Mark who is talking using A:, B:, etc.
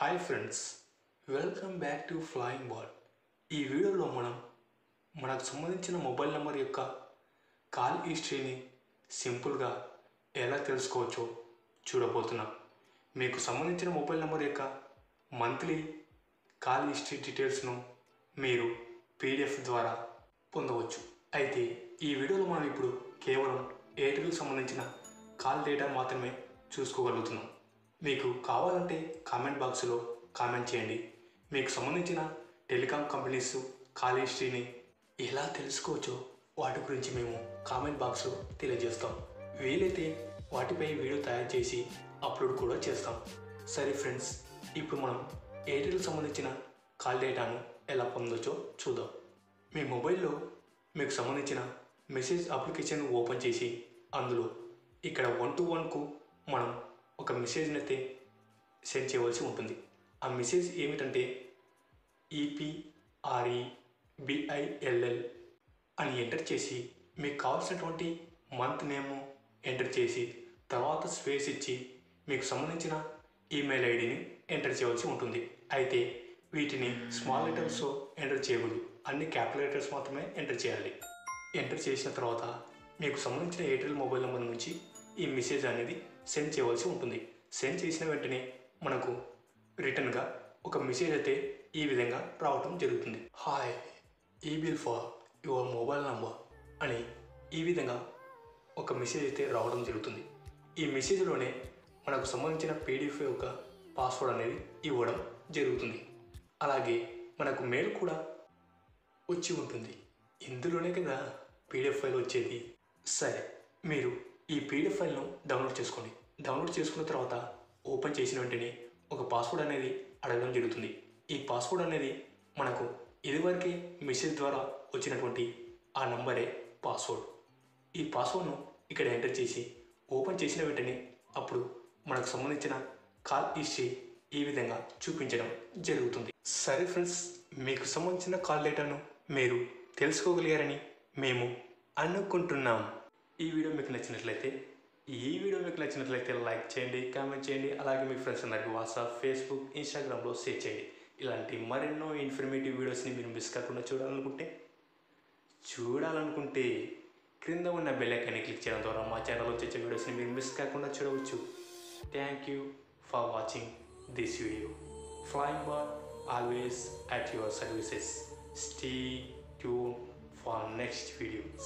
A: Hi friends, welcome back to flying ball. ఈ వీడియోలో మనకు సంబంధించిన మొబైల్ నెంబర్ యొక్క కాల్ హిస్టరీని సింపుల్గా ఎలా తెలుసుకోవచ్చో చూడబోతున్నాం. మీకు సంబంధించిన మొబైల్ నెంబర్ యొక్క మంత్లీ కాల్ హిస్టరీ డీటెయిల్స్ను మీరు పీడిఎఫ్ ద్వారా పొందవచ్చు. అయితే ఈ వీడియోలో మనం ఇప్పుడు కేవలం ఎయిర్టెల్కి సంబంధించిన కాల్ డేటా మాత్రమే చూసుకోగలుగుతున్నాం. మీకు కావాలంటే కామెంట్ బాక్స్లో కామెంట్ చేయండి. మీకు సంబంధించిన టెలికాం కంపెనీస్ కాల్ హిస్టరీని ఎలా తెలుసుకోవచ్చో వాటి గురించి మేము కామెంట్ బాక్స్లో తెలియజేస్తాం. వీలైతే వాటిపై వీడియో తయారు చేసి అప్లోడ్ కూడా చేస్తాం. సరే ఫ్రెండ్స్, ఇప్పుడు మనం ఎయిర్టెల్కి సంబంధించిన కాల్ డేటాను ఎలా పొందవచ్చో చూద్దాం. మీ మొబైల్లో మీకు సంబంధించిన మెసేజ్ అప్లికేషన్ ఓపెన్ చేసి అందులో ఇక్కడ 121కు మనం ఒక మెసేజ్ని అయితే సెండ్ చేయవలసి ఉంటుంది. ఆ మెసేజ్ ఏమిటంటే EPREBILL అని ఎంటర్ చేసి మీకు కావాల్సినటువంటి మంత్ నేమ్ ఎంటర్ చేసి తర్వాత స్పేస్ ఇచ్చి మీకు సంబంధించిన ఈమెయిల్ ఐడిని ఎంటర్ చేయవలసి ఉంటుంది. అయితే వీటిని స్మాల్ లెటర్స్తో ఎంటర్ చేయకూడదు, అన్ని క్యాపిటల్ లెటర్స్ మాత్రమే ఎంటర్ చేయాలి. ఎంటర్ చేసిన తర్వాత మీకు సంబంధించిన ఎయిర్టెల్ మొబైల్ నెంబర్ నుంచి ఈ మెసేజ్ అనేది సెండ్ చేయవలసి ఉంటుంది. సెండ్ చేసిన వెంటనే మనకు రిటర్న్గా ఒక మెసేజ్ అయితే ఈ విధంగా రావటం జరుగుతుంది. హాయ్, ఈ bill for your mobile number అని ఈ విధంగా ఒక మెసేజ్ అయితే రావడం జరుగుతుంది. ఈ మెసేజ్లోనే మనకు సంబంధించిన పీడిఎఫ్ యొక్క పాస్వర్డ్ అనేది ఇవ్వడం జరుగుతుంది. అలాగే మనకు మెయిల్ కూడా వచ్చి ఉంటుంది. ఇందులోనే కదా పీడిఎఫ్ ఫైల్ వచ్చేది. సరే, మీరు ఈ పీడిఎఫ్ ఫైల్ను డౌన్లోడ్ చేసుకోండి. డౌన్లోడ్ చేసుకున్న తర్వాత ఓపెన్ చేసిన వెంటనే ఒక పాస్వర్డ్ అనేది అడగడం జరుగుతుంది. ఈ పాస్వర్డ్ అనేది మనకు ఇదివరకే మెసేజ్ ద్వారా వచ్చినటువంటి ఆ నంబరే పాస్వర్డ్. ఈ పాస్వర్డ్ను ఇక్కడ ఎంటర్ చేసి ఓపెన్ చేసిన వెంటనే అప్పుడు మనకు సంబంధించిన కాల్ హిస్టరీ ఈ విధంగా చూపించడం జరుగుతుంది. సరే ఫ్రెండ్స్, మీకు సంబంధించిన కాల్ డేటాను మీరు తెలుసుకోగలిగారని మేము అనుకుంటున్నాం. ఈ వీడియో మీకు నచ్చినట్లయితే లైక్ చేయండి, కామెంట్ చేయండి. అలాగే మీ ఫ్రెండ్స్ అందరికీ వాట్సాప్, ఫేస్బుక్, ఇన్స్టాగ్రామ్లో షేర్ చేయండి. ఇలాంటి మరెన్నో ఇన్ఫర్మేటివ్ వీడియోస్ని మీరు మిస్ కాకుండా చూడాలనుకుంటే క్రింద ఉన్న బెల్ ఐకాన్ని క్లిక్ చేయడం ద్వారా మా ఛానల్లో వచ్చే వీడియోస్ని మీరు మిస్ కాకుండా చూడవచ్చు. Thank you for watching this video. Flying ball always at your services. Stay tuned for next videos.